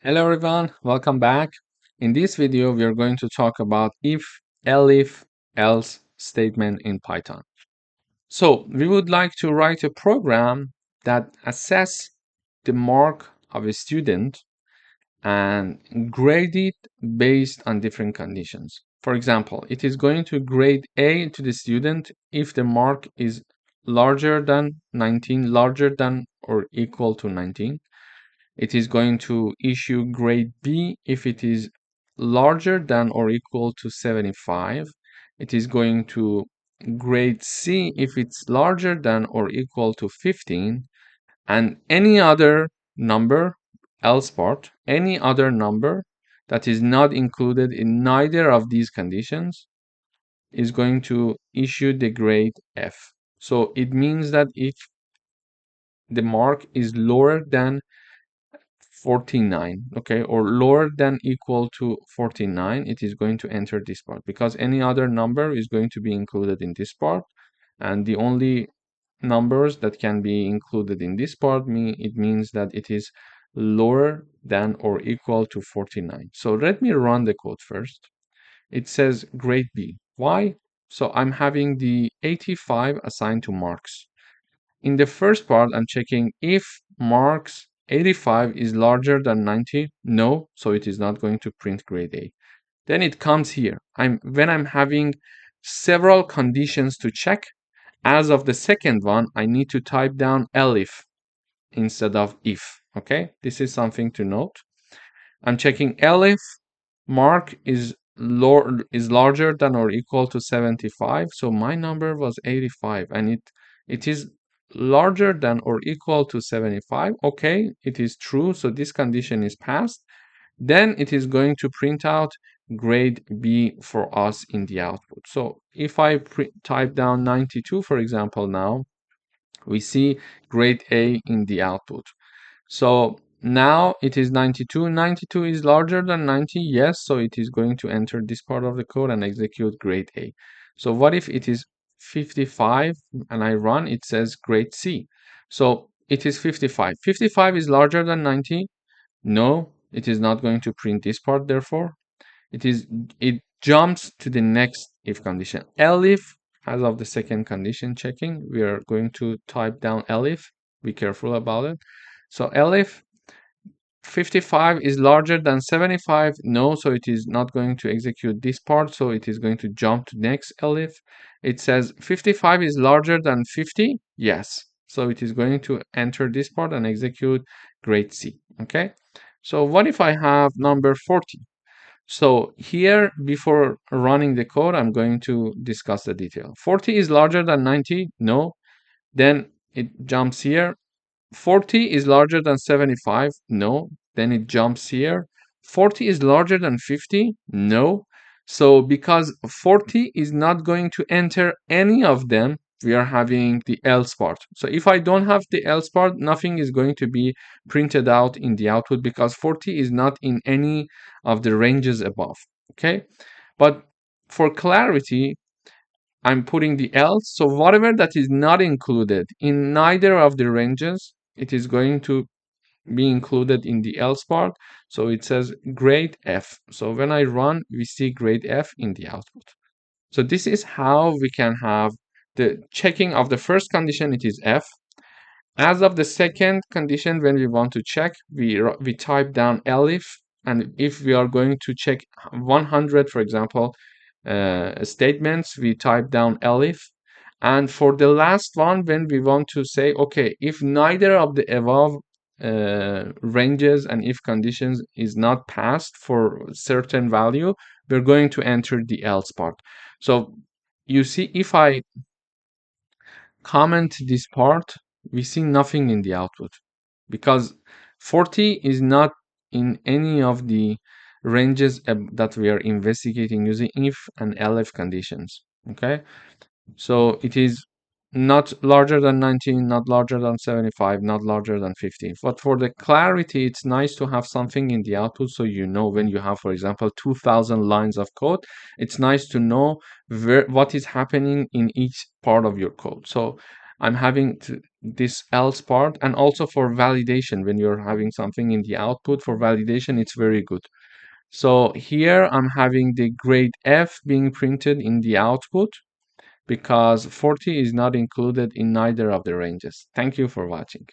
Hello everyone, welcome back. In this video, we are going to talk about if, elif, else statement in Python. So we would like to write a program that assess the mark of a student and grade it based on different conditions. For example, it is going to grade A to the student if the mark is larger than 19, larger than or equal to 19. It is going to issue grade B if it is larger than or equal to 75. It is going to grade C if it's larger than or equal to 15. And any other number, else part, any other number that is not included in neither of these conditions is going to issue the grade F. So it means that if the mark is lower than 49, okay, or lower than equal to 49, it is going to enter this part because any other number is going to be included in this part, and the only numbers that can be included in this part it means that it is lower than or equal to 49. So let me run the code first. It says grade B. Why? So I'm having the 85 assigned to marks. In the first part, I'm checking if marks 85 is larger than 90. No, so it is not going to print grade A. Then it comes here. When I'm having several conditions to check, as of the second one, I need to type down elif instead of if. Okay, this is something to note. I'm checking elif mark is larger than or equal to 75. So my number was 85 and it is larger than or equal to 75. Okay, it is true. So this condition is passed. Then it is going to print out grade B for us in the output. So if I type down 92, for example, now we see grade A in the output. So now it is 92. 92 is larger than 90. Yes, so it is going to enter this part of the code and execute grade A. So what if it is 55 and I run, it says grade C. So it is 55. 55 is larger than 90. No, it is not going to print this part. Therefore, it jumps to the next if condition. Elif, as of the second condition checking, we are going to type down elif. Be careful about it. So elif 55 is larger than 75. No, so it is not going to execute this part. So it is going to jump to next elif. It says 55 is larger than 50. Yes. So it is going to enter this part and execute grade C. Okay. So what if I have number 40? So here, before running the code, I'm going to discuss the detail. 40 is larger than 90. No. Then it jumps here. 40 is larger than 75. No. Then it jumps here. 40 is larger than 50. No. So because 40 is not going to enter any of them, we are having the else part. So if I don't have the else part, nothing is going to be printed out in the output because 40 is not in any of the ranges above. Okay. But for clarity, I'm putting the else. So whatever that is not included in neither of the ranges, it is going to be included in the else part. So it says grade F. So when I run, we see grade F in the output. So this is how we can have the checking of the first condition, it is F. As of the second condition, when we want to check, we type down elif. And if we are going to check 100, for example, statements, we type down elif. And for the last one, when we want to say, okay, if neither of the above ranges and if conditions is not passed for certain value, we're going to enter the else part. So you see, if I comment this part, we see nothing in the output because 40 is not in any of the ranges that we are investigating using if and elif conditions. Okay, so it is not larger than 19, not larger than 75, not larger than 50. But for the clarity, it's nice to have something in the output so you know when you have, for example, 2000 lines of code, it's nice to know what is happening in each part of your code. So I'm having this else part, and also for validation, when you're having something in the output for validation, it's very good. So here I'm having the grade F being printed in the output because 40 is not included in neither of the ranges. Thank you for watching.